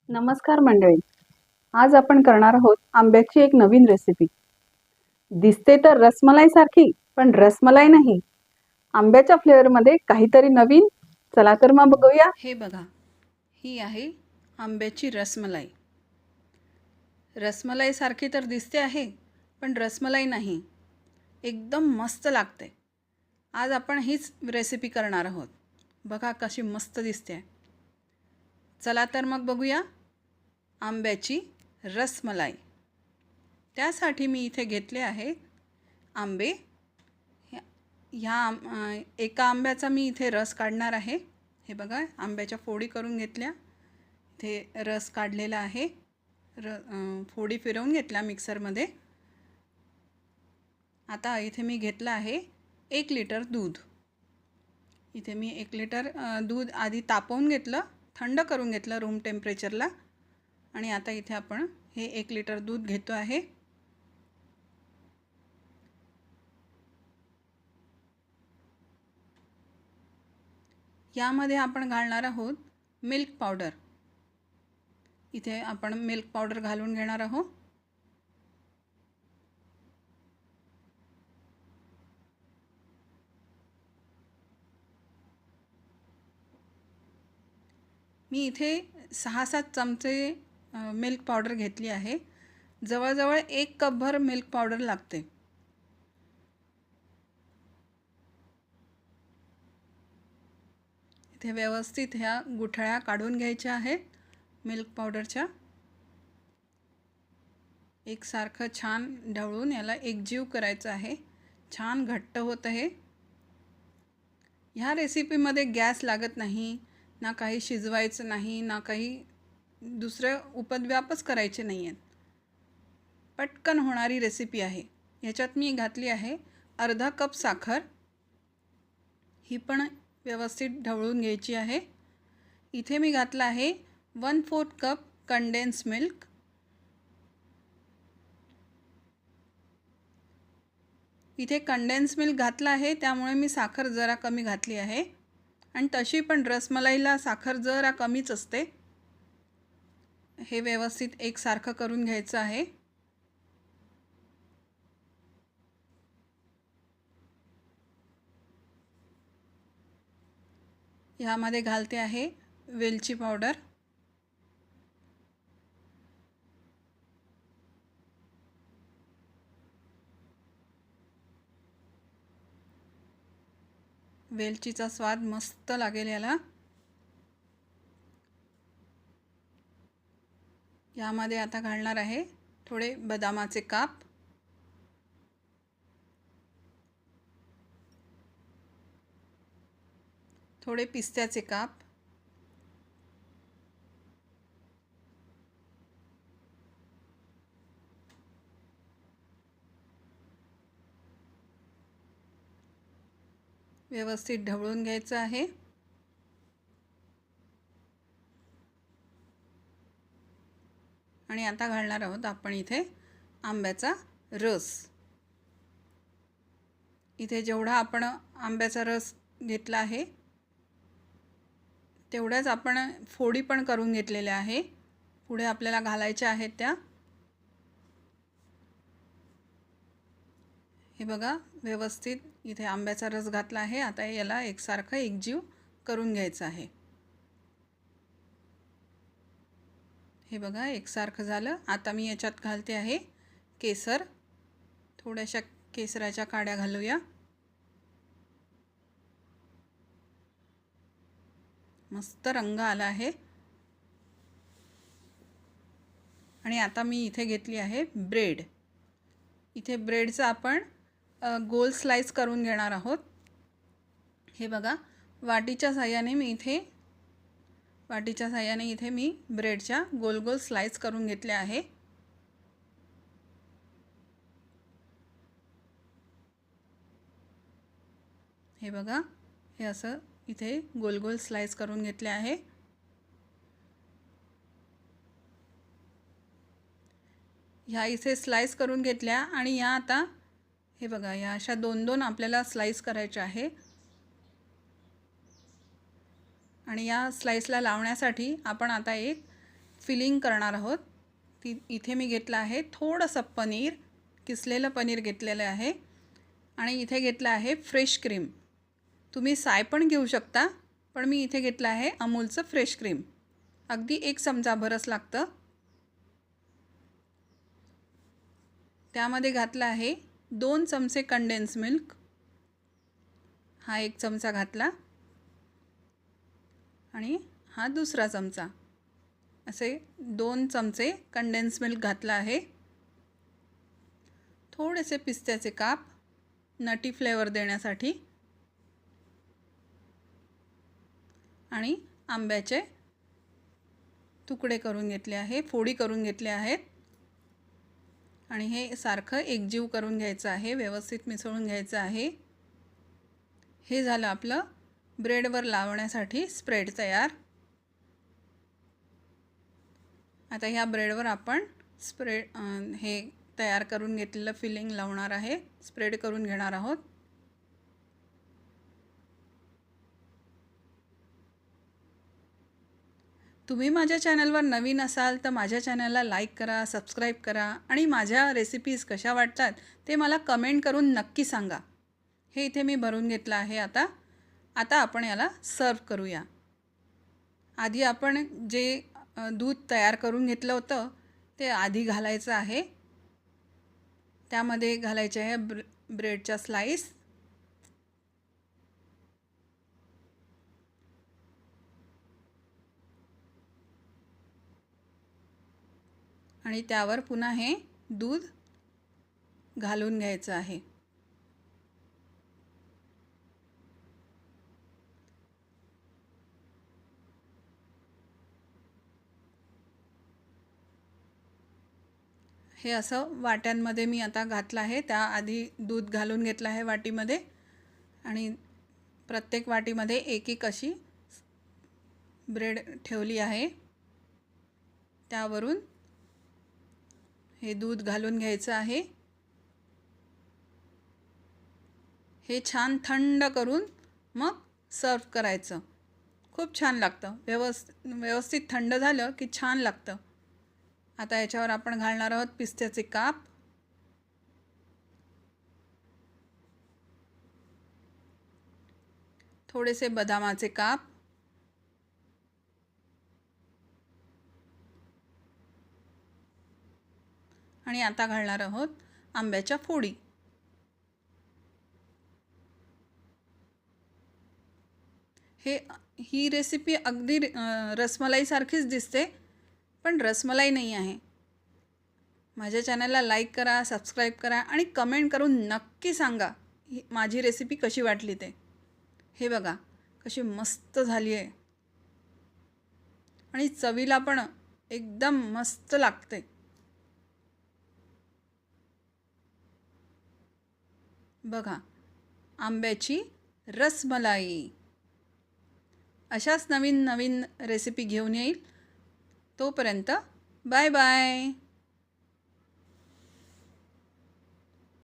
नमस्कार मंडळी. आज आपण करणार आहोत आंब्याची एक नवीन रेसिपी. दिसते तर रसमलाई सारखी, पण रसमलाई नाही. आंब्याच्या फ्लेवरमध्ये काहीतरी नवीन. चला तर मग बघूया. हे बघा, ही आहे आंब्याची रसमलाई. रसमलाई सारखी तर दिसते आहे, पण रसमलाई नाही. एकदम मस्त लागते. आज आपण हीच रेसिपी करणार आहोत. बघा कशी मस्त दिसते. चला तर मग बघूया आंब्याची रसमलाई. त्यासाठी मी इथे घेतले आहे आंबे. एका आंब्याचा मी इथे रस काढणार आहे. हे बघा, आंब्याच्या फोडी करून घेतल्या. इथे रस काढलेला आहे. फोडी फिरवून घेतल्या मिक्सरमध्ये. आता इथे मी घेतलं आहे 1 लिटर दूध. इथे मी 1 लिटर दूध आधी तापवून घेतलं, थंड करून घेतलं रूम टेम्परेचरला. आणि आता इथे आपण हे 1 लिटर दूध घेतो आहे. यामध्ये आपण घालणार आहोत मिल्क पावडर. इथे आपण मिल्क पावडर घालून घेणार आहोत. मी इथे 6-7 चमचे मिल्क पावडर घेतली आहे. जवळजवळ 1 कपभर मिल्क पावडर लागते. इथे व्यवस्थित ह्या गुठळ्या काढून घ्यायच्या आहेत मिल्क पावडरच्या. एकसारखं छान ढवळून याला एकजीव करायचं आहे. छान घट्ट होत आहे. ह्या रेसिपीमध्ये गॅस लागत नाही, ना काही शिजवायचं नाही, ना काही दुसरे उपद्व्यापच करायचे नाही आहेत. पटकन होणारी रेसिपी आहे. ह्याच्यात मी घातली आहे अर्धा कप साखर. ही पण व्यवस्थित ढवळून घ्यायची आहे. इथे मी घातला आहे 1/4 कप कंडेन्स मिल्क. इथे कंडेन्स मिल्क घातला आहे, त्यामुळे मी साखर जरा कमी घातली आहे. आणि तशी पण रसमलाईला साखर जरा कमीच असते. हे व्यवस्थित एकसारखं करून घ्यायचं आहे. ह्यामध्ये घालते आहे वेलची पावडर. वेलचीचा स्वाद मस्त लागेल याला. यामध्ये आता घालणार आहे थोडे बदामाचे काप. थोडे पिस्त्याचे काप. व्यवस्थित ढवळून घ्यायचं आहे. आणि आता घालणार आहोत आपण इथे आंब्याचा रस. इथे जेवढा आपण आंब्याचा रस घेतला आहे तेवढ्याच आपण फोडी पण करून घेतलेल्या आहे. पुढे आपल्याला घालायच्या आहेत त्या. हे बघा, व्यवस्थित इथे आंब्याचा रस घातला आहे. आता याला एकसारखं एकजीव करून घ्यायचं आहे. हे बघा, एकसारखं झालं. आता मी याच्यात घालते आहे केसर. थोड्याशा केसराच्या काड्या घालूया. मस्त रंग आला आहे. आणि आता मी इथे घेतली आहे ब्रेड. इथे ब्रेडचं आपण गोल स्लाइस करून घेणार आहोत. हे बघा, वाटीच्या साहाय्याने इथे मी ब्रेडच्या गोल गोल स्लाइस करून घेतल्या आहे. हे बघा, हे असं इथे गोल गोल स्लाइस करून घेतले आहे. ह्या इथे स्लाइस करून घेतल्या. आणि या आता हे बघा, या अशा 2-2 आपल्याला स्लाइस करायच्या आहे. आणि या स्लाइसला लावण्यासाठी आपण आता एक फिलिंग करणार आहोत. इथे मी घेतलं आहे थोडंसं पनीर, किसलेलं पनीर घेतलेलं आहे आणि इथे घेतलं आहे फ्रेश क्रीम. तुम्ही साय पण घेऊ शकता, पण मी इथे घेतलं आहे अमूलचं फ्रेश क्रीम. अगदी 1 चमचाभरच लागतं. त्यामध्ये घातलं आहे 2 चमचे कंडेन्स मिल्क. हा 1 चमचा घातला आणि हा दुसरा चमचा. असे 2 चमचे कंडेन्स मिल्क घातला आहे. थोडेसे पिस्त्याचे काप नटी फ्लेवर देण्यासाठी आणि आंब्याचे तुकडे करून घेतले आहे, फोडी करून घेतले आहेत आणि हे सारखं एकजीव करून घ्यायचं आहे, व्यवस्थित मिसळून घ्यायचं आहे. हे झालं आपलं ब्रेडवर लावण्यासाठी स्प्रेड तयार. आता ह्या ब्रेडवर आपण हे तयार करून घेतलेलं फिलिंग लावणार आहे, स्प्रेड करून घेणार आहोत. तुम्ही माझ्या चॅनलवर नवीन असाल तर माझ्या चॅनलला लाईक करा, सबस्क्राईब करा आणि माझ्या रेसिपीज कशा वाटतात ते मला कमेंट करून नक्की सांगा. हे इथे मी भरून घेतलं आहे. आता आपण याला सर्व करूया. आधी आपण जे दूध तयार करून घेतलं होतं ते आधी घालायचं आहे. त्यामध्ये घालायचे आहे ब्रेडच्या स्लाइस. आणि त्यावर पुन्हा हे दूध घालून घ्यायचं आहे. हे असं वाट्यांमध्ये मी आता घातलं आहे. त्याआधी दूध घालून घेतलं आहे वाटीमध्ये आणि प्रत्येक वाटीमध्ये एक अशी ब्रेड ठेवली आहे. त्यावरून हे दूध घालून घ्यायचं आहे. हे छान थंड करून मग सर्व करायचं. खूप छान लागतं. व्यवस्थित थंड झालं की छान लागतं. आता याच्यावर आपण घालणार आहोत पिस्त्याचे काप. थोडेसे बदामाचे काप आणि आता घालणार आहोत आंब्याच्या फोडी. ही रेसिपी अगदी रसमलाईसारखीच दिसते, पण रसमलाई नाही आहे. माझ्या चॅनलला लाईक करा, सबस्क्राईब करा आणि कमेंट करून नक्की सांगा माझी रेसिपी कशी वाटली ते. हे बघा कशी मस्त झाली आहे आणि चवीला पण एकदम मस्त लागते. बघा, आंब्याची रसमलाई. अशाच नवीन नवीन रेसिपी घेऊन येईल. तोपर्यंत बाय बाय.